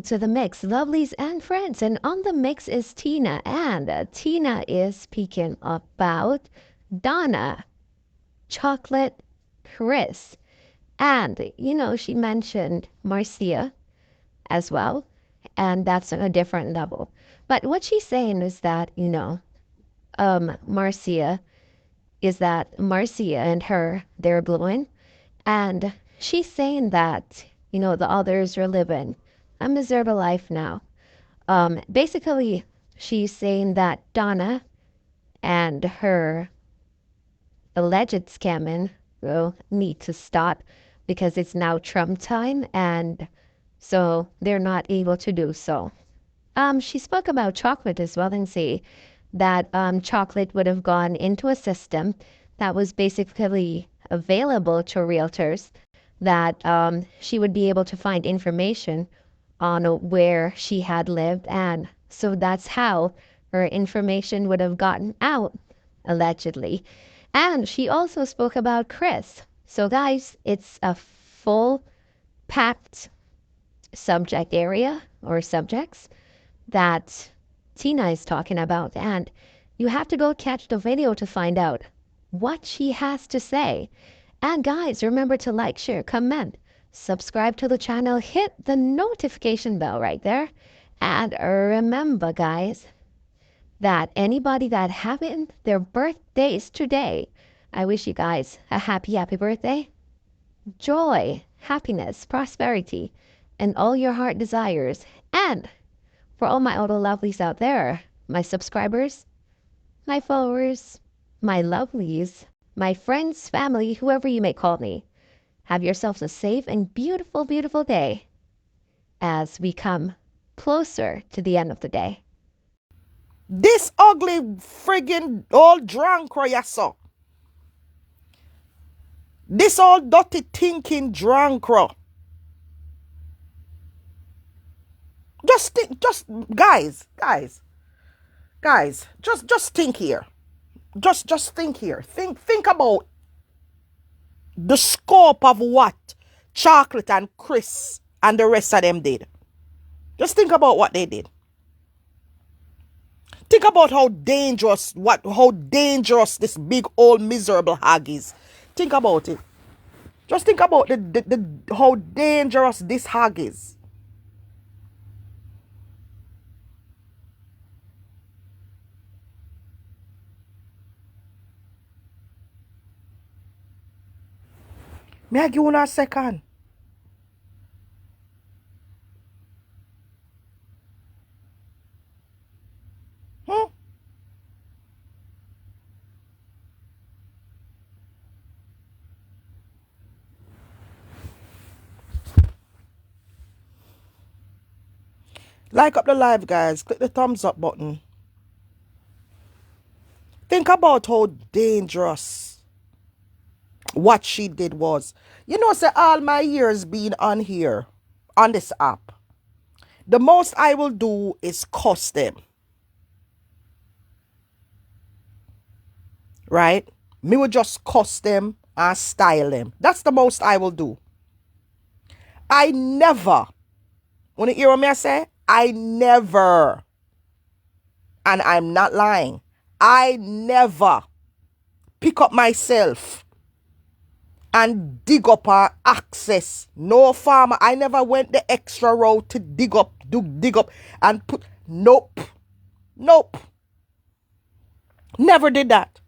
to the mix, lovelies and friends. And on the mix is Tina. And Tina is speaking about Donna, chocolate Kris. And, she mentioned Marcia as well. And that's on a different level. But what she's saying is that, Marcia is that Marcia and her, they're blowing. And she's saying that, the others are living a miserable life now. Basically, she's saying that Donna and her alleged scamming will need to stop because it's now Trump time, and so they're not able to do so. She spoke about chocolate as well and say that chocolate would have gone into a system that was basically available to realtors, that she would be able to find information on where she had lived. And so that's how her information would have gotten out, allegedly. And she also spoke about Kris. So, guys, it's a full packed subject area or subjects that Tina is talking about. And you have to go catch the video to find out what she has to say. And guys, remember to like, share, comment, subscribe to the channel, hit the notification bell right there. And remember, guys, that anybody that having their birthdays today, I wish you guys a happy, happy birthday. Joy, happiness, prosperity, and all your heart desires. And for all my other lovelies out there, my subscribers, my followers, my lovelies, my friends, family, whoever you may call me, have yourselves a safe and beautiful, beautiful day as we come closer to the end of the day. This ugly friggin' old drunk you saw. This old dirty thinking drunk. Just think, guys, just think here. Just think here. Think about the scope of what Chocolate and Kris and the rest of them did. Just think about what they did. Think about how dangerous this big old miserable hag is. Think about it. Just think about how dangerous this hag is. May I give you a second? Like up the live, guys. Click the thumbs up button. Think about how dangerous what she did was. Say all my years being on here, on this app, the most I will do is cuss them. Right? Me will just cuss them and style them. That's the most I will do. I never, when you hear what I say, I never, and I'm not lying, I never pick up myself and dig up or access no farmer. I never went the extra road to dig up and put. Nope. Never did that.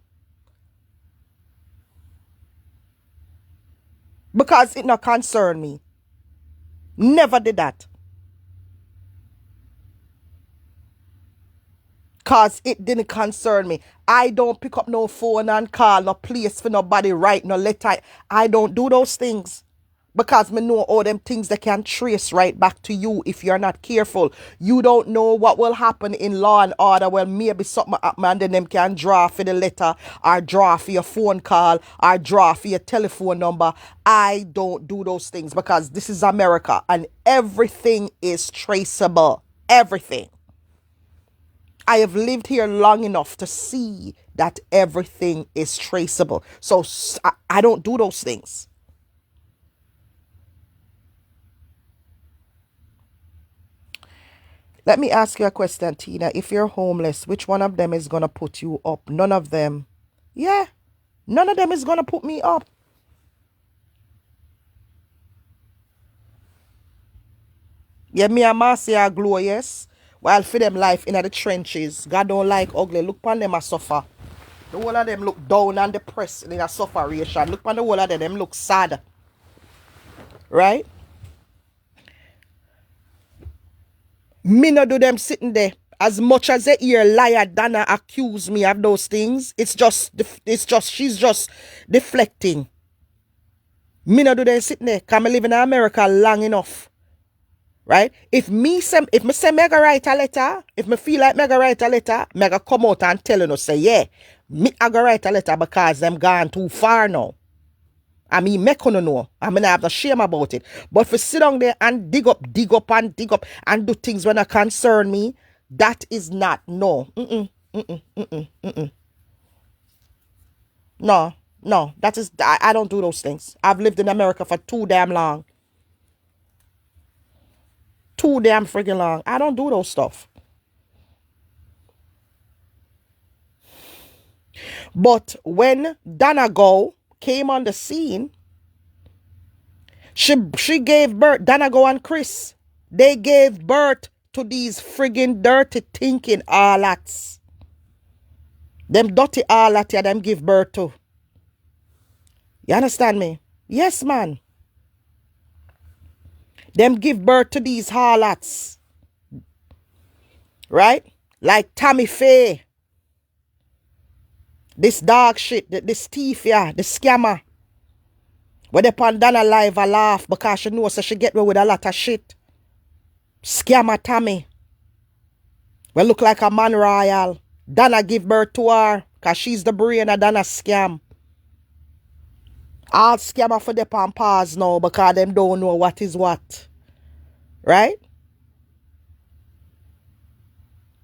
Because it not concern me. Never did that. Because it didn't concern me. I don't pick up no phone and call no place for nobody, write no letter. I don't do those things. Because me know all them things that can trace right back to you if you're not careful. You don't know what will happen in law and order. Well, maybe something happen and then them can draw for the letter or draw for your phone call or draw for your telephone number. I don't do those things because this is America and everything is traceable. Everything. I have lived here long enough to see that everything is traceable. So I don't do those things. Let me ask you a question, Tina. If you're homeless, which one of them is gonna put you up? None of them. Yeah, none of them is gonna put me up. Yeah, me and Marcia glow, yes. While for them life in the trenches. God don't like ugly. Look upon them a suffer. The whole of them look down and depressed in a sufferation. Look upon the whole of them look sad. Right? Me no do them sitting there. As much as they hear liar Donna accuse me of those things, she's just deflecting. Me no do them sitting there. Cause I live in America long enough. Right? If me say me go write a letter, if me feel like me go write a letter, me go come out and tell you say, yeah, me I go write a letter because them gone too far now. I mean, me gonna know. I mean, I have no shame about it. But for sit down there and dig up and do things when I concern me, that is not no. No. That is I don't do those things. I've lived in America for too damn long. Too damn friggin' long. I don't do those stuff. But when Donna came on the scene, she gave birth, Donna and Kris. They gave birth to these friggin' dirty thinking harlots. Them dirty harlots yeah, them give birth to. You understand me? Yes, man. Them give birth to these harlots. Right? Like Tammy Faye. This dog shit, this thief, yeah, the scammer. When they pan Donna live, I laugh because she knows so she get away with a lot of shit. Scammer Tammy. We look like a man royal. Donna give birth to her because she's the brain of Donna scam. All scammer for the pan pause now because them don't know what is what. Right?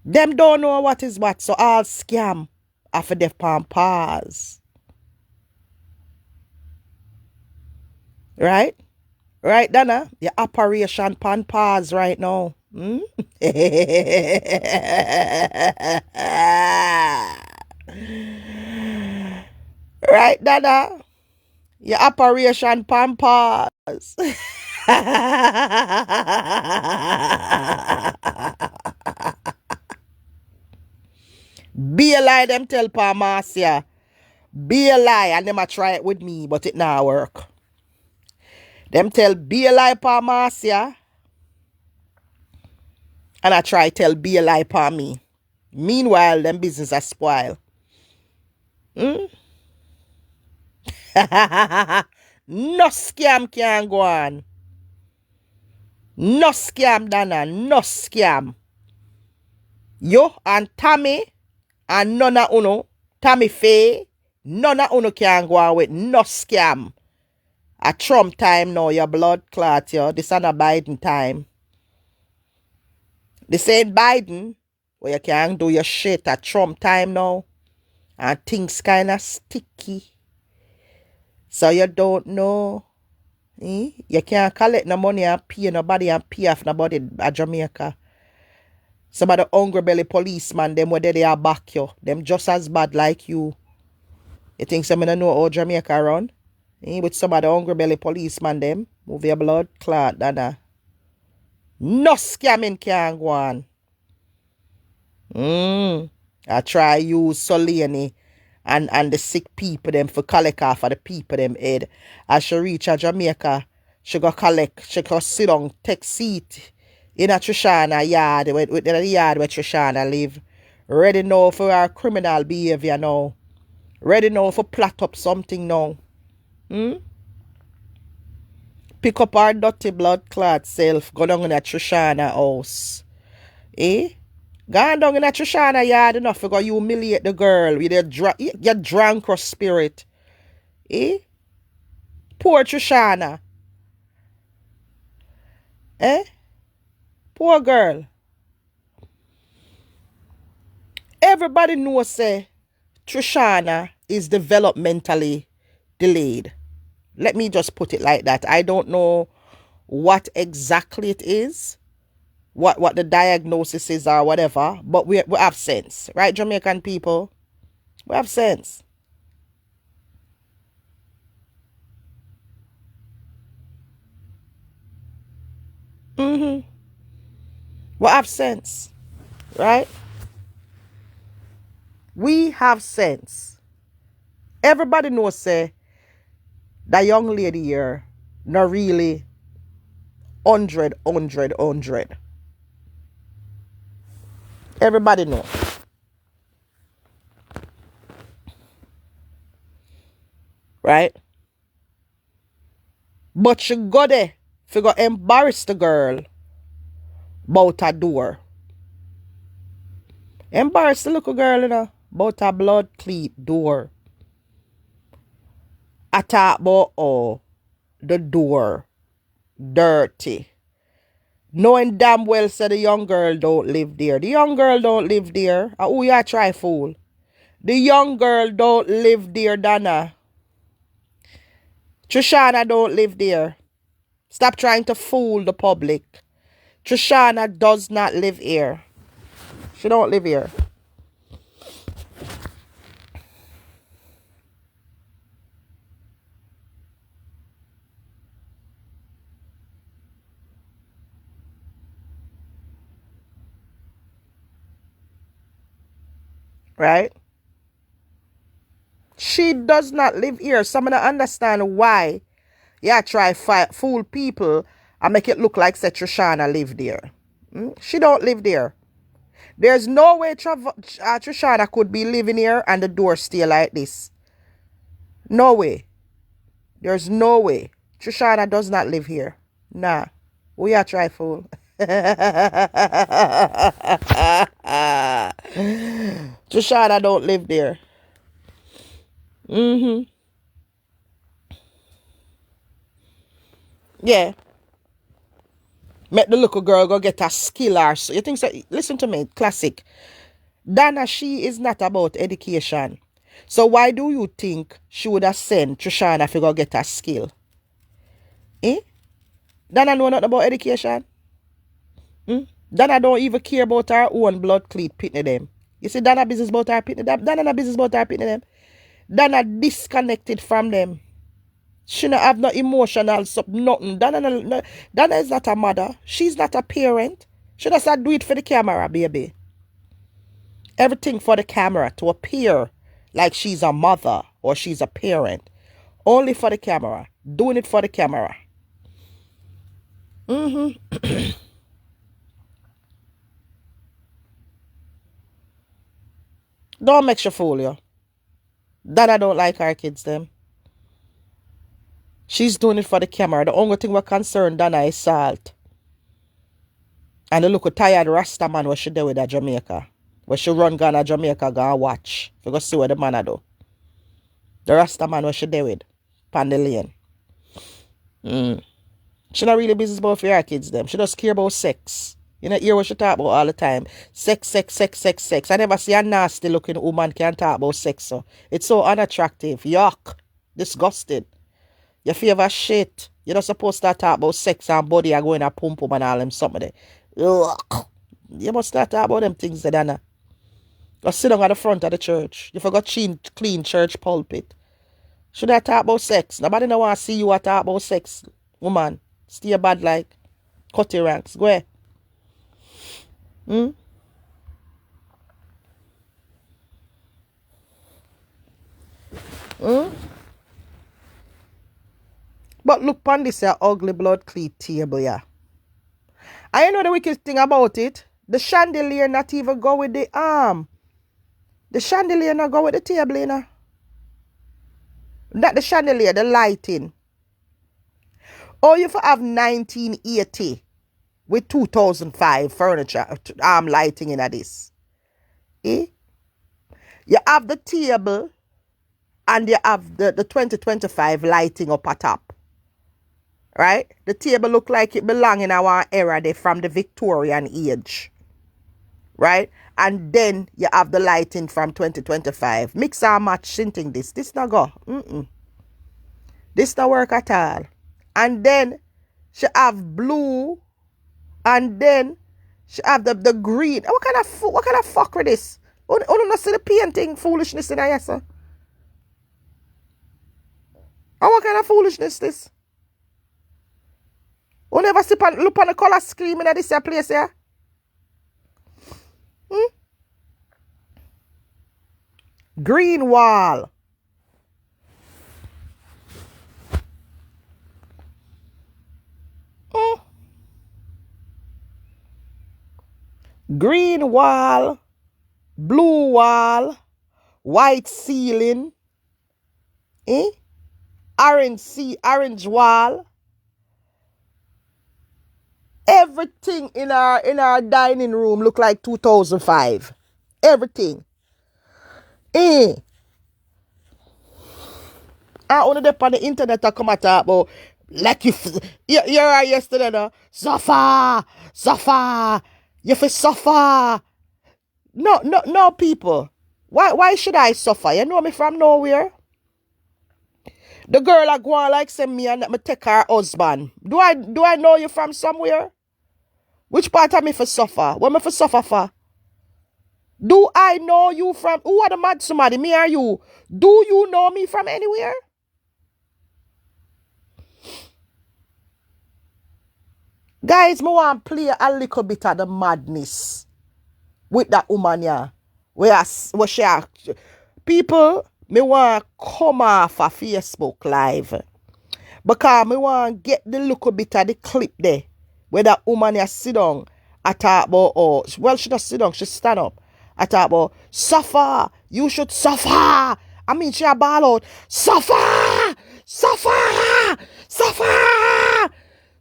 Them don't know what is what, so all scam are for the pan pause. Right? Right, Donna? Your operation pan pause right now. Right, Donna? Your operation pan pause. Be a lie, them tell Pa Marcia. Be a lie, and them a try it with me, but it not work. Them tell be a lie Pa Marcia, and I try tell be a lie Pa me. Meanwhile, them business are spoil. No scam can go on. No scam, Donna. No scam. Yo and Tammy and none of uno, Tammy Faye, none of uno can go on with no scam. A Trump time now, your blood clot, yo. This ain't a Biden time. This ain't Biden, where you can do your shit at Trump time now. And things kind of sticky. So you don't know. You can't collect no money and pay nobody and pay off nobody at Jamaica. Some of the hungry belly policemen, them where they are back you. Them just as bad like you. You think some don't know how Jamaica run? With some of the hungry belly policemen, them. Move your blood clot, Dada. No scamming can go on. I try use Solani and the sick people them for collect off of the people them head. As she reach a Jamaica, she go collect, she go sit down, take seat in a Trishana yard, with the yard where Trishana live. Ready now for our criminal behavior now. Ready now for plot up something now. Pick up our dirty blood clot self, go down in a Trishana house. Go down in a Trishana yard enough to go humiliate the girl with your drunk spirit. Poor Trishana. Poor girl. Everybody knows say Trishana is developmentally delayed. Let me just put it like that. I don't know what exactly it is, what the diagnosis is or whatever, but we have sense, right, Jamaican people? We have sense. Mm-hmm. We have sense, right? We have sense. Everybody knows, say, that young lady here, not really 100. Everybody know, right? But she go there, figure embarrass the girl about her door. Embarrass the little girl, about her blood cleat door. I talk about, oh, the door dirty. Knowing damn well say the young girl don't live there. The young girl don't live there. Who you try fool? The young girl don't live there, Donna. Trishana don't live there. Stop trying to fool the public. Trishana does not live here. She don't live here. Right? She does not live here. So I don't understand why try fool people and make it look like say Trishana live there. She don't live there. There's no way Trishana could be living here and the door stay like this. No way. There's no way. Trishana does not live here. Nah. We are try fool. Trishana don't live there. Mm-hmm. Yeah. Make the little girl go get a skill or so. You think so? Listen to me, classic. Donna, she is not about education. So why do you think she would have sent Trishana to go get a skill? Eh? Donna know nothing about education. Donna don't even care about her own blood cleat pitney them. You see, Donna business about her pitney them. Donna not business about her pitney them. Donna disconnected from them. She not have no emotional nothing. Donna is not a mother. She's not a parent. She just do it for the camera, baby. Everything for the camera to appear like she's a mother or she's a parent. Only for the camera. Doing it for the camera. Don't make you fool you. Donna don't like her kids them. She's doing it for the camera. The only thing we're concerned Donna is salt. And the look tired Rasta man what she do with that Jamaica. When she run Ghana Jamaica go watch. You go see what the man a do. The Rasta man what she do with. Pan the lane. She not really business about for her kids them. She just care about sex. You know, hear what she talk about all the time. Sex. I never see a nasty looking woman can talk about sex. So it's so unattractive. Yuck. Disgusting. You favor shit. You're not supposed to talk about sex and body and going to pump and all them something there. Ugh. You must start talk about them things, Dana. Just sit down at the front of the church. You forgot clean church pulpit. Should I talk about sex? Nobody no want to see you talk about sex, woman. Stay bad like. Cut your ranks. Go ahead. But look on this ugly blood cleat table, yeah. I know the wicked thing about it. The chandelier not even go with the arm. The chandelier not go with the table, you know. Not the chandelier, the lighting. Oh, you have 1980 with 2005 furniture, lighting in this. Eh? You have the table and you have the 2025 lighting up at top. Right? The table look like it belong in our era there from the Victorian age. Right? And then you have the lighting from 2025. Mix and match shinting this. This not go. This not work at all. And then she have blue. And then She have the green. What kind of fuck with this? You not see the painting foolishness in here, sir? What kind of foolishness this? You never see look on the color scheme in this place here? Green wall. Green wall, blue wall, white ceiling, orange wall. Everything in our dining room look like 2005. Everything. I only up on the internet to come at talk about like you're right yesterday no? Suffer. You feel suffer. No people. Why should I suffer? You know me from nowhere? The girl I go on like send me and let me take her husband. Do I know you from somewhere? Which part of me for suffer? What me for suffer for? Do I know you from who are the mad somebody? Me or you? Do you know me from anywhere? Guys, me want to play a little bit of the madness with that woman here. Where she people, me want to come off a Facebook live. Because me want to get the little bit of the clip there. Where that woman here sit down. I talk about, well, she does sit down, she stand up. I talk about, suffer, you should suffer. I mean, she a ball out, suffer.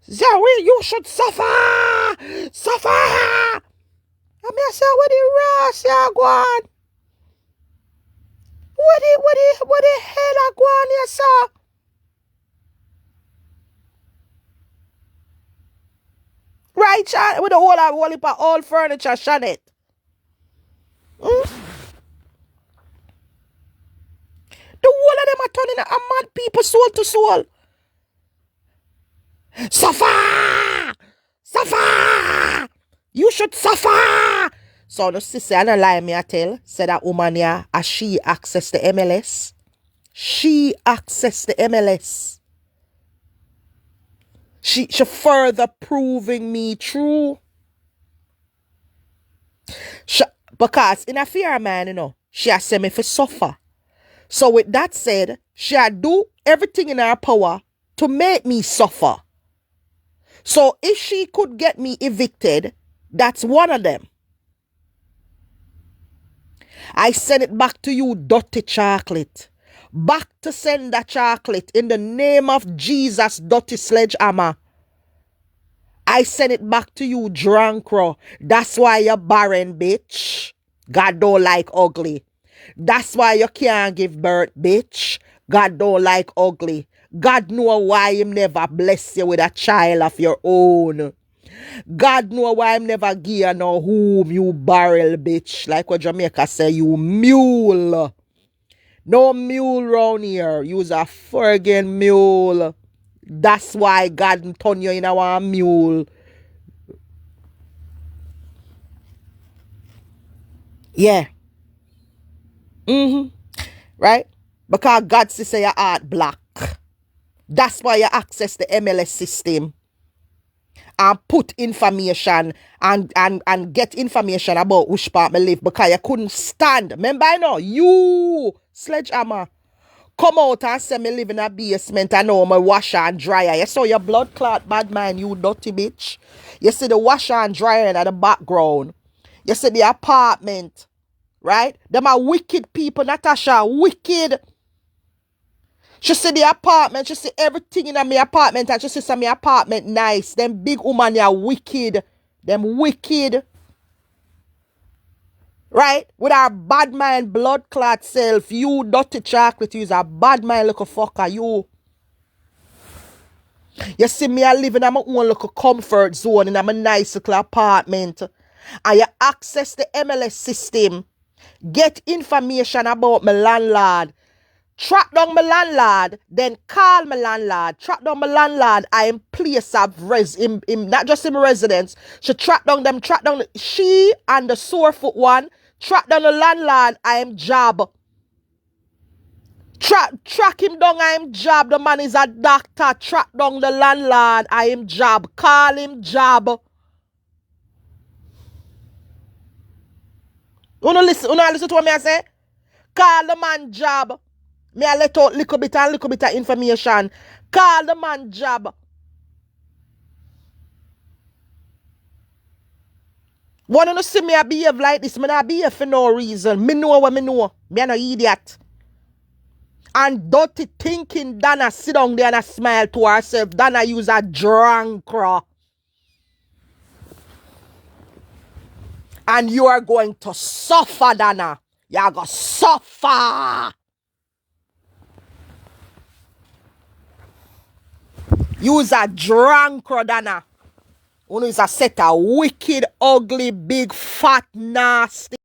You should suffer. I mean, I say, what the rest you go on? What the hell I go on here, sir? Right, Sean, with the whole heap of old furniture, Shanette. The whole of them are turning a mad people soul to soul. Suffer! You should suffer! So the sister, I don't lie me I tell, said that woman here, as she access the MLS. She access the MLS. She further proving me true. Because in a fear man, you know, she has sent me for suffer. So with that said, she do everything in her power to make me suffer. So if she could get me evicted, that's one of them. I send it back to you, dirty chocolate. Back to send that chocolate in the name of Jesus, dirty sledgehammer. I send it back to you, drunkro. That's why you're barren, bitch. God don't like ugly. That's why you can't give birth, bitch. God don't like ugly. God know why him never bless you with a child of your own. God know why him never give you no whom, you barrel, bitch. Like what Jamaica say, you mule. No mule round here. You's a friggin' mule. That's why God turn you in a mule. Yeah. Right? Because God say your heart black. That's why you access the MLS system and put information and get information about which part me live because you couldn't stand. Remember I know you sledgehammer come out and say me live in a basement and know my washer and dryer. You saw your blood clot bad man, you dirty bitch. You see the washer and dryer in the background. You see the apartment. Right? Them are wicked people, Natasha. Wicked. She see the apartment. She see everything in my apartment. And she see some my apartment nice. Them big woman are wicked. Them wicked. Right? With our bad mind blood clot self. You dirty chocolate. You's a bad mind little fucker. You see me I live in my own little comfort zone in my nice little apartment. And you access the MLS system. Get information about my landlord. track down my landlord, then call my landlord, track down my landlord, I am place of not just in my residence. She track down them, she and the sore foot one, track down the landlord, I am job. Track him down, I am job. The man is a doctor. Track down the landlord, I am job. Call him job. Listen to what me I say? Call the man job. Me I let out little bit of information. Call the man job. Wanna know see me I behave like this? Me not behave for no reason. Me know what me know. Me no idiot. And dirty thinking Donna sit down there and a smile to herself. Donna use a drunk. And you are going to suffer, Donna. You are going to suffer. Use a drunk, Donna. Uno is a set of wicked, ugly, big, fat, nasty.